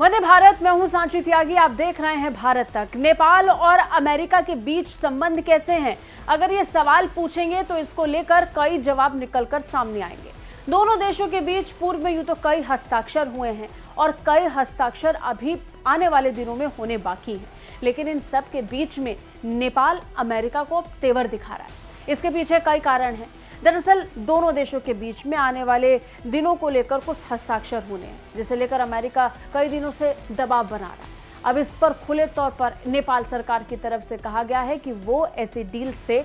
वंदे भारत, मैं हूं सांची त्यागी। आप देख रहे हैं भारत तक। नेपाल और अमेरिका के बीच संबंध कैसे हैं? अगर ये सवाल पूछेंगे तो इसको लेकर कई जवाब निकलकर सामने आएंगे। दोनों देशों के बीच पूर्व में यूं तो कई हस्ताक्षर हुए हैं और कई हस्ताक्षर अभी आने वाले दिनों में होने बाकी हैं। लेकिन इन सब के बीच में नेपाल अमेरिका को तेवर दिखा रहा है। इसके पीछे कई कारण हैं। दरअसल दोनों देशों के बीच में आने वाले दिनों को लेकर कुछ हस्ताक्षर होने हैं, जिसे लेकर अमेरिका कई दिनों से दबाव बना रहा है। अब इस पर खुले तौर पर नेपाल सरकार की तरफ से कहा गया है कि वो ऐसी डील से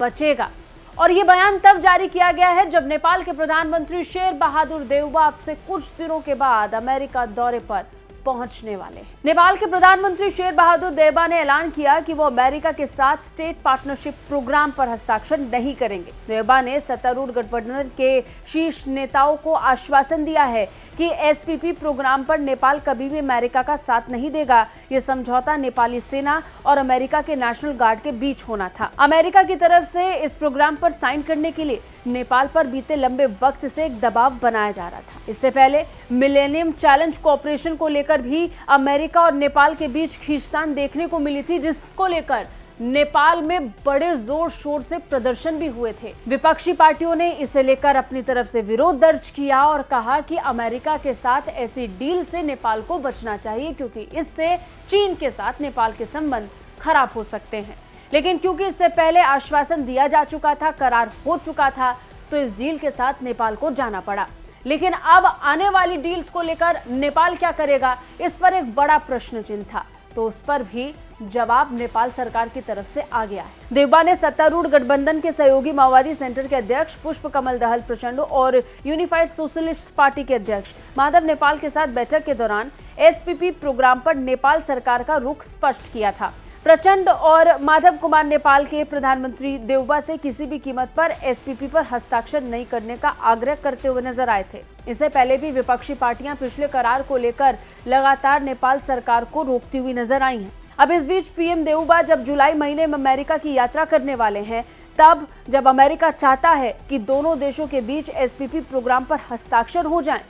बचेगा। और ये बयान तब जारी किया गया है जब नेपाल के प्रधानमंत्री शेर बहादुर देउबा अब से कुछ दिनों के बाद अमेरिका दौरे पर पहुंचने वाले हैं। नेपाल के प्रधानमंत्री शेर बहादुर देउबा ने ऐलान किया कि वो अमेरिका के साथ स्टेट पार्टनरशिप प्रोग्राम पर हस्ताक्षर नहीं करेंगे। देउबा ने सत्तारूढ़ गठबंधन के शीर्ष नेताओं को आश्वासन दिया है कि एसपीपी प्रोग्राम पर नेपाल कभी भी अमेरिका का साथ नहीं देगा। ये समझौता नेपाली सेना और अमेरिका के नेशनल गार्ड के बीच होना था। अमेरिका की तरफ से इस प्रोग्राम पर साइन करने के लिए नेपाल पर बीते लंबे वक्त से एक दबाव बनाया जा रहा था। इससे पहले मिलेनियम चैलेंज कोऑपरेशन को लेकर भी अमेरिका और नेपाल के बीच खींचतान देखने को मिली थी, जिसको लेकर नेपाल में बड़े जोर शोर से प्रदर्शन भी हुए थे। विपक्षी पार्टियों ने इसे लेकर अपनी तरफ से विरोध दर्ज किया और कहा कि अमेरिका के साथ ऐसी डील से नेपाल को बचना चाहिए, क्योंकि इससे चीन के साथ नेपाल के संबंध खराब हो सकते हैं। लेकिन क्योंकि इससे पहले आश्वासन दिया जा चुका था, करार हो चुका था, तो इस डील के साथ नेपाल को जाना पड़ा। लेकिन अब आने वाली डील्स को लेकर नेपाल क्या करेगा, इस पर एक बड़ा प्रश्न चिन्ह था। तो उस पर भी जवाब नेपाल सरकार की तरफ से आ गया है। देउबा ने सत्तारूढ़ गठबंधन के सहयोगी माओवादी सेंटर के अध्यक्ष पुष्प कमल दहल प्रचंड और यूनिफाइड सोशलिस्ट पार्टी के अध्यक्ष माधव नेपाल के साथ बैठक के दौरान एसपीपी प्रोग्राम पर नेपाल सरकार का रुख स्पष्ट किया था। प्रचंड और माधव कुमार नेपाल के प्रधानमंत्री देउबा से किसी भी कीमत पर एसपीपी पर हस्ताक्षर नहीं करने का आग्रह करते हुए नजर आए थे। इससे पहले भी विपक्षी पार्टियां पिछले करार को लेकर लगातार नेपाल सरकार को रोकती हुई नजर आई हैं। अब इस बीच पीएम देउबा जब जुलाई महीने में अमेरिका की यात्रा करने वाले हैं, तब जब अमेरिका चाहता है कि दोनों देशों के बीच एसपीपी प्रोग्राम पर हस्ताक्षर हो जाएं,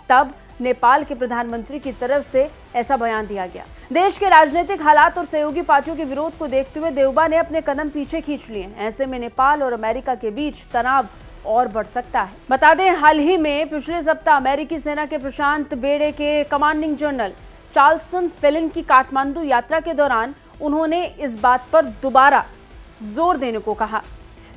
तब नेपाल के प्रधानमंत्री की तरफ से ऐसा बयान दिया गया। देश के राजनीतिक हालात और सहयोगी पार्टियों के विरोध को देखते हुए देउबा ने अपने कदम पीछे खींच लिए। ऐसे में नेपाल और अमेरिका के बीच तनाव और बढ़ सकता है। बता दें, हाल ही में पिछले सप्ताह अमेरिकी सेना के प्रशांत बेड़े के कमांडिंग जनरल चार्ल्सन फेलिन की काठमांडू यात्रा के दौरान उन्होंने इस बात पर दोबारा जोर देने को कहा।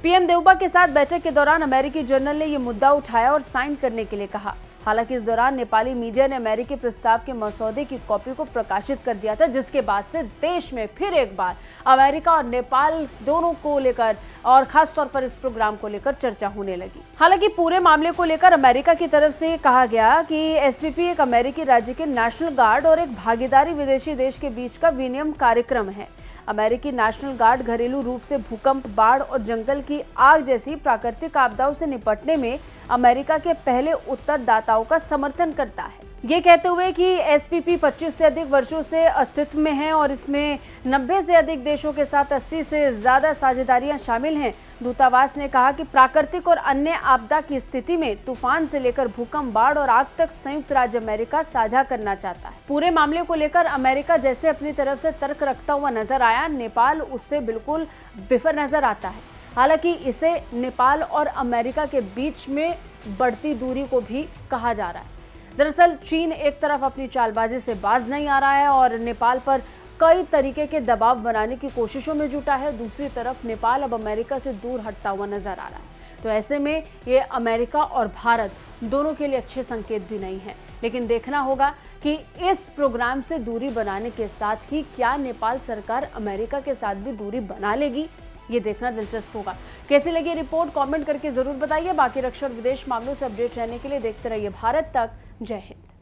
पीएम देउबा के साथ बैठक के दौरान अमेरिकी जनरल ने यह मुद्दा उठाया और साइन करने के लिए कहा। हालांकि इस दौरान नेपाली मीडिया ने अमेरिकी प्रस्ताव के मसौदे की कॉपी को प्रकाशित कर दिया था, जिसके बाद से देश में फिर एक बार अमेरिका और नेपाल दोनों को लेकर और खास तौर पर इस प्रोग्राम को लेकर चर्चा होने लगी। हालांकि पूरे मामले को लेकर अमेरिका की तरफ से कहा गया कि एसपीपी एक अमेरिकी राज्य के नेशनल गार्ड और एक भागीदारी विदेशी देश के बीच का विनिमय कार्यक्रम है। अमेरिकी नेशनल गार्ड घरेलू रूप से भूकंप, बाढ़ और जंगल की आग जैसी प्राकृतिक आपदाओं से निपटने में अमेरिका के पहले उत्तरदाताओं का समर्थन करता है। ये कहते हुए कि एसपीपी 25 से अधिक वर्षों से अस्तित्व में है और इसमें 90 से अधिक देशों के साथ 80 से ज्यादा साझेदारियां शामिल हैं। दूतावास ने कहा कि प्राकृतिक और अन्य आपदा की स्थिति में तूफान से लेकर भूकंप, बाढ़ और आग तक संयुक्त राज्य अमेरिका साझा करना चाहता है। पूरे मामले को लेकर अमेरिका जैसे अपनी तरफ से तर्क रखता हुआ नजर आया, नेपाल उससे बिल्कुल विफर नजर आता है। हालांकि इसे नेपाल और अमेरिका के बीच में बढ़ती दूरी को भी कहा जा रहा है। दरअसल चीन एक तरफ अपनी चालबाजी से बाज नहीं आ रहा है और नेपाल पर कई तरीके के दबाव बनाने की कोशिशों में जुटा है। दूसरी तरफ नेपाल अब अमेरिका से दूर हटता हुआ नजर आ रहा है। तो ऐसे में ये अमेरिका और भारत दोनों के लिए अच्छे संकेत भी नहीं है। लेकिन देखना होगा कि इस प्रोग्राम से दूरी बनाने के साथ ही क्या नेपाल सरकार अमेरिका के साथ भी दूरी बना लेगी, ये देखना दिलचस्प होगा। कैसी लगी रिपोर्ट कमेंट करके जरूर बताइए। बाकी रक्षा और विदेश मामलों से अपडेट रहने के लिए देखते रहिए भारत तक। जय हिंद।